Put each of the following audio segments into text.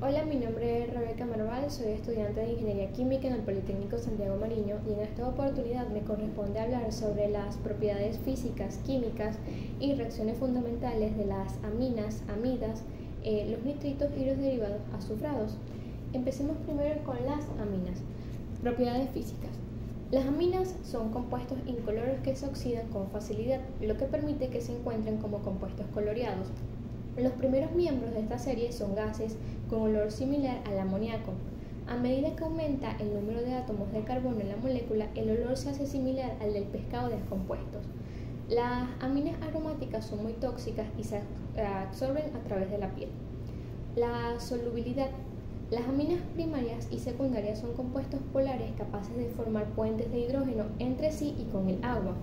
Hola, mi nombre es Rebeca Marval, soy estudiante de Ingeniería Química en el Politécnico Santiago Mariño y en esta oportunidad me corresponde hablar sobre las propiedades físicas, químicas y reacciones fundamentales de las aminas, amidas, los nitritos y los derivados azufrados. Empecemos primero con las aminas. Propiedades físicas. Las aminas son compuestos incoloros que se oxidan con facilidad, lo que permite que se encuentren como compuestos coloreados. Los primeros miembros de esta serie son gases con olor similar al amoníaco. A medida que aumenta el número de átomos de carbono en la molécula, el olor se hace similar al del pescado descompuestos. Las aminas aromáticas son muy tóxicas y se absorben a través de la piel. La solubilidad. Las aminas primarias y secundarias son compuestos polares capaces de formar puentes de hidrógeno entre sí y con el agua.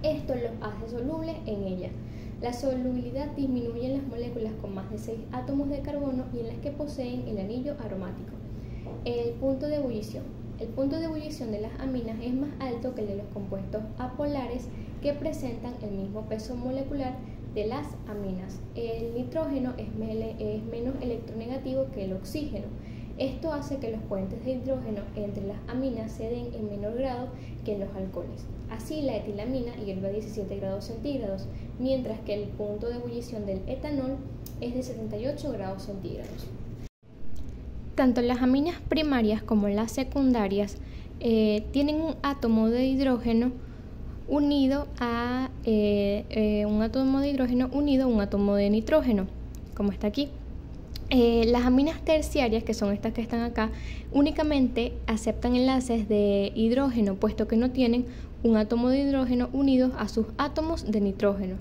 Esto los hace solubles en ella. La solubilidad disminuye en las moléculas con más de 6 átomos de carbono y en las que poseen el anillo aromático. El punto de ebullición. El punto de ebullición de las aminas es más alto que el de los compuestos apolares que presentan el mismo peso molecular de las aminas. El nitrógeno es menos electronegativo que el oxígeno. Esto hace que los puentes de hidrógeno entre las aminas se den en menor grado que en los alcoholes. Así, la etilamina hierve a 17 grados centígrados, mientras que el punto de ebullición del etanol es de 78 grados centígrados. Tanto las aminas primarias como las secundarias tienen un átomo de hidrógeno unido a un átomo de nitrógeno, como está aquí. Las aminas terciarias, que son estas que están acá, únicamente aceptan enlaces de hidrógeno, puesto que no tienen un átomo de hidrógeno unido a sus átomos de nitrógeno,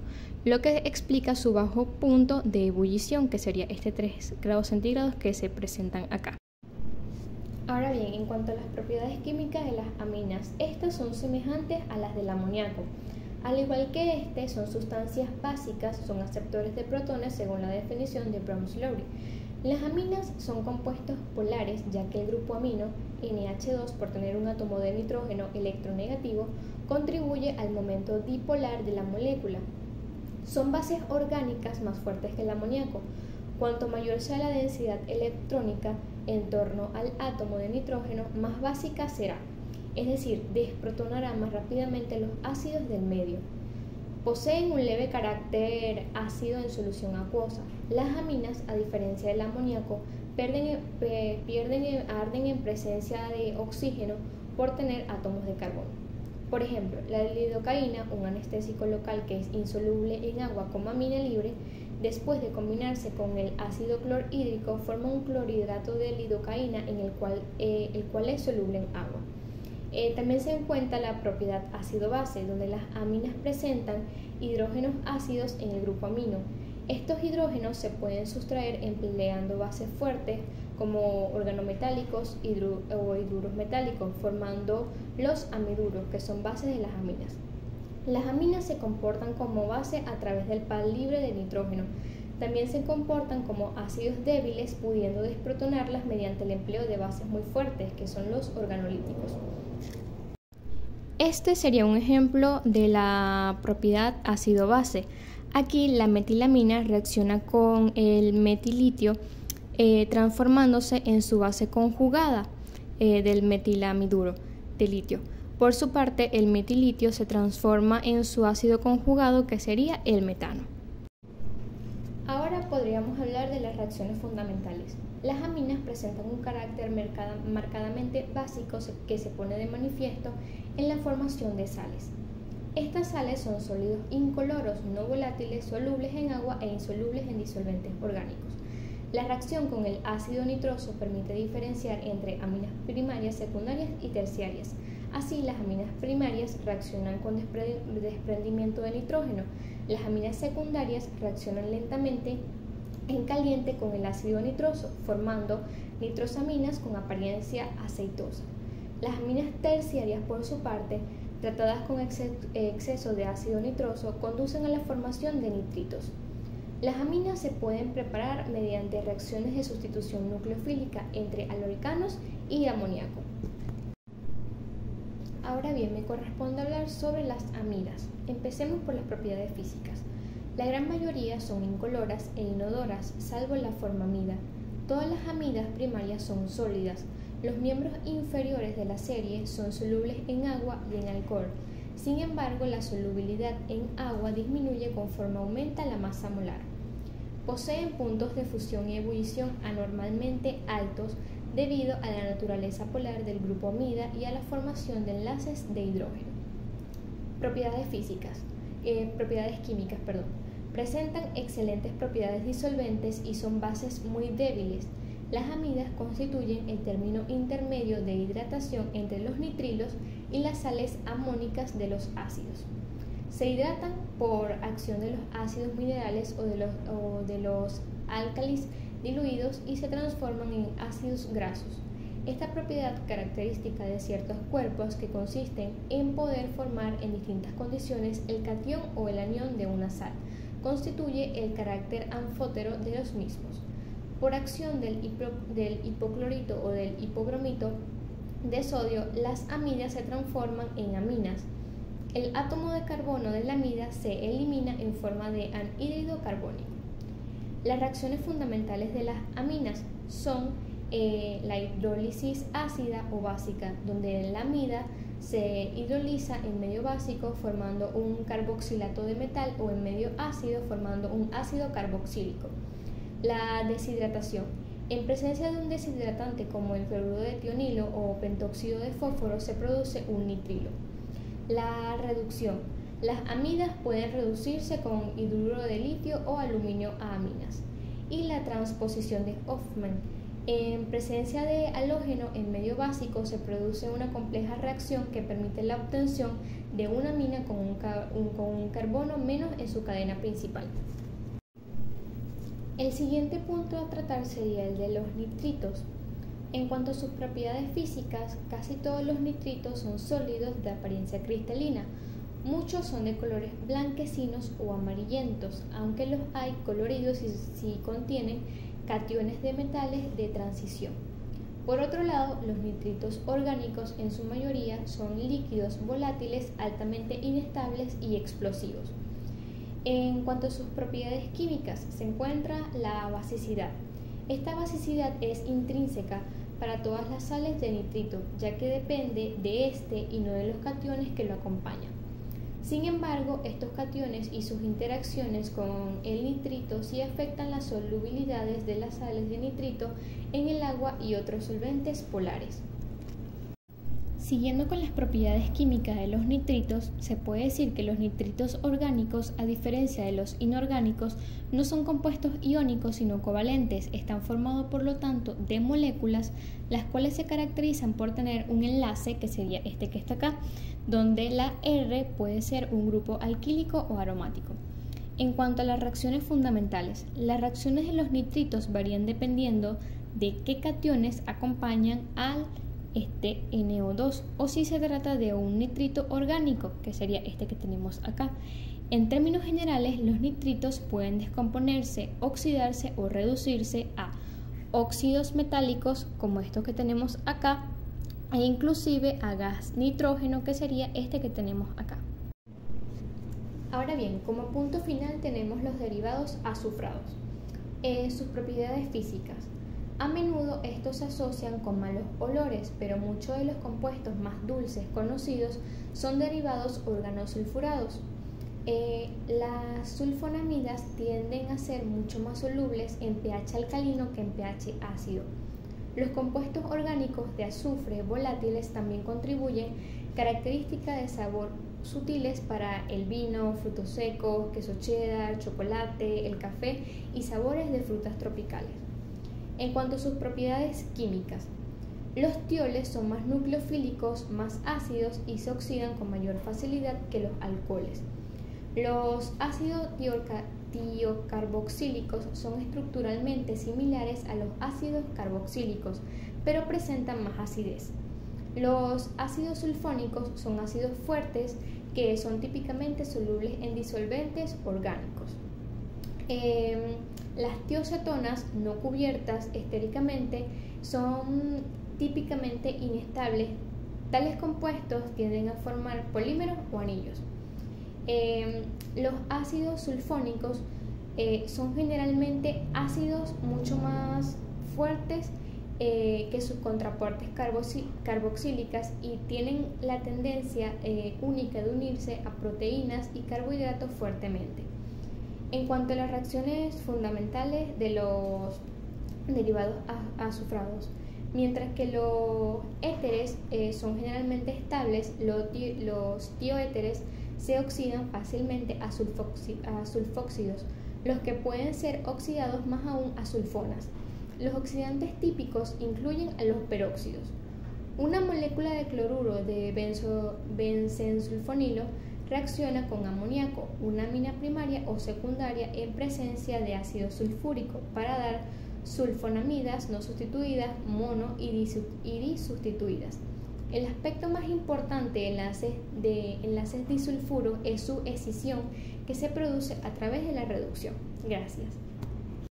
lo que explica su bajo punto de ebullición, que sería este 3 grados centígrados que se presentan acá. Ahora bien, en cuanto a las propiedades químicas de las aminas, estas son semejantes a las del amoníaco. Al igual que son sustancias básicas, son aceptores de protones según la definición de Browns-Lowry. Las aminas son compuestos polares, ya que el grupo amino, NH2, por tener un átomo de nitrógeno electronegativo, contribuye al momento dipolar de la molécula. Son bases orgánicas más fuertes que el amoníaco. Cuanto mayor sea la densidad electrónica en torno al átomo de nitrógeno, más básica será. Es decir, desprotonará más rápidamente los ácidos del medio. Poseen un leve carácter ácido en solución acuosa. Las aminas, a diferencia del amoníaco, arden en presencia de oxígeno por tener átomos de carbono. Por ejemplo, la lidocaína, un anestésico local que es insoluble en agua como amina libre, después de combinarse con el ácido clorhídrico, forma un clorhidrato de lidocaína el cual es soluble en agua. También se encuentra la propiedad ácido-base, donde las aminas presentan hidrógenos ácidos en el grupo amino. Estos hidrógenos se pueden sustraer empleando bases fuertes como organometálicos o hidruros metálicos, formando los amiduros, que son bases de las aminas. Las aminas se comportan como base a través del par libre de nitrógeno. También se comportan como ácidos débiles, pudiendo desprotonarlas mediante el empleo de bases muy fuertes, que son los organolíticos. Este sería un ejemplo de la propiedad ácido-base. Aquí la metilamina reacciona con el metilitio, transformándose en su base conjugada del metilamiduro de litio. Por su parte, el metilitio se transforma en su ácido conjugado, que sería el metano. Ahora podríamos hablar de las reacciones fundamentales. Las aminas presentan un carácter marcadamente básico que se pone de manifiesto en la formación de sales. Estas sales son sólidos incoloros, no volátiles, solubles en agua e insolubles en disolventes orgánicos. La reacción con el ácido nitroso permite diferenciar entre aminas primarias, secundarias y terciarias. Así, las aminas primarias reaccionan con desprendimiento de nitrógeno. Las aminas secundarias reaccionan lentamente en caliente con el ácido nitroso, formando nitrosaminas con apariencia aceitosa. Las aminas terciarias, por su parte, tratadas con exceso de ácido nitroso, conducen a la formación de nitritos. Las aminas se pueden preparar mediante reacciones de sustitución nucleofílica entre alcanos y amoníaco. Ahora bien, me corresponde hablar sobre las amidas. Empecemos por las propiedades físicas. La gran mayoría son incoloras e inodoras, salvo la formamida. Todas las amidas primarias son sólidas. Los miembros inferiores de la serie son solubles en agua y en alcohol. Sin embargo, la solubilidad en agua disminuye conforme aumenta la masa molar. Poseen puntos de fusión y ebullición anormalmente altos debido a la naturaleza polar del grupo amida y a la formación de enlaces de hidrógeno. Propiedades químicas. Presentan excelentes propiedades disolventes y son bases muy débiles. Las amidas constituyen el término intermedio de hidratación entre los nitrilos y las sales amónicas de los ácidos. Se hidratan por acción de los ácidos minerales o de los álcalis diluidos y se transforman en ácidos grasos. Esta propiedad característica de ciertos cuerpos que consisten en poder formar en distintas condiciones el catión o el anión de una sal, constituye el carácter anfótero de los mismos. Por acción del hipoclorito o del hipobromito de sodio, las amidas se transforman en aminas. El átomo de carbono de la amida se elimina en forma de anhídrido carbónico. Las reacciones fundamentales de las aminas son la hidrólisis ácida o básica, donde la amida se hidroliza en medio básico formando un carboxilato de metal o en medio ácido formando un ácido carboxílico. La deshidratación. En presencia de un deshidratante como el cloruro de tionilo o pentóxido de fósforo se produce un nitrilo. La reducción. Las amidas pueden reducirse con hidruro de litio o aluminio a aminas. Y la transposición de Hofmann. En presencia de halógeno en medio básico se produce una compleja reacción que permite la obtención de una amina con un carbono menos en su cadena principal. El siguiente punto a tratar sería el de los nitritos. En cuanto a sus propiedades físicas, casi todos los nitritos son sólidos de apariencia cristalina. Muchos son de colores blanquecinos o amarillentos, aunque los hay coloridos si contienen cationes de metales de transición. Por otro lado, los nitritos orgánicos en su mayoría son líquidos volátiles altamente inestables y explosivos. En cuanto a sus propiedades químicas, se encuentra la basicidad. Esta basicidad es intrínseca para todas las sales de nitrito, ya que depende de este y no de los cationes que lo acompañan. Sin embargo, estos cationes y sus interacciones con el nitrito sí afectan las solubilidades de las sales de nitrito en el agua y otros solventes polares. Siguiendo con las propiedades químicas de los nitritos, se puede decir que los nitritos orgánicos, a diferencia de los inorgánicos, no son compuestos iónicos sino covalentes. Están formados, por lo tanto, de moléculas, las cuales se caracterizan por tener un enlace, que sería este que está acá, donde la R puede ser un grupo alquílico o aromático. En cuanto a las reacciones fundamentales, las reacciones de los nitritos varían dependiendo de qué cationes acompañan al NO2 o si se trata de un nitrito orgánico, que sería este que tenemos acá. En términos generales, los nitritos pueden descomponerse, oxidarse o reducirse a óxidos metálicos, como estos que tenemos acá, e inclusive a gas nitrógeno, que sería este que tenemos acá. Ahora bien, como punto final tenemos los derivados azufrados. Sus propiedades físicas. A menudo estos se asocian con malos olores, pero muchos de los compuestos más dulces conocidos son derivados organosulfurados. Las sulfonamidas tienden a ser mucho más solubles en pH alcalino que en pH ácido. Los compuestos orgánicos de azufre volátiles también contribuyen características de sabor sutiles para el vino, frutos secos, queso cheddar, chocolate, el café y sabores de frutas tropicales. En cuanto a sus propiedades químicas, los tioles son más nucleofílicos, más ácidos y se oxidan con mayor facilidad que los alcoholes. Los ácidos tiocarboxílicos son estructuralmente similares a los ácidos carboxílicos, pero presentan más acidez. Los ácidos sulfónicos son ácidos fuertes que son típicamente solubles en disolventes orgánicos. Las tiocetonas no cubiertas estéricamente son típicamente inestables. Tales compuestos tienden a formar polímeros o anillos. Los ácidos sulfónicos son generalmente ácidos mucho más fuertes que sus contrapartes carboxílicas y tienen la tendencia única de unirse a proteínas y carbohidratos fuertemente. En cuanto a las reacciones fundamentales de los derivados azufrados, mientras que los éteres son generalmente estables, los tioéteres se oxidan fácilmente a sulfóxidos, los que pueden ser oxidados más aún a sulfonas. Los oxidantes típicos incluyen a los peróxidos. Una molécula de cloruro de benzensulfonilo reacciona con amoníaco, una amina primaria o secundaria en presencia de ácido sulfúrico para dar sulfonamidas no sustituidas, mono y disustituidas. El aspecto más importante de enlaces disulfuro es su escisión, que se produce a través de la reducción. Gracias.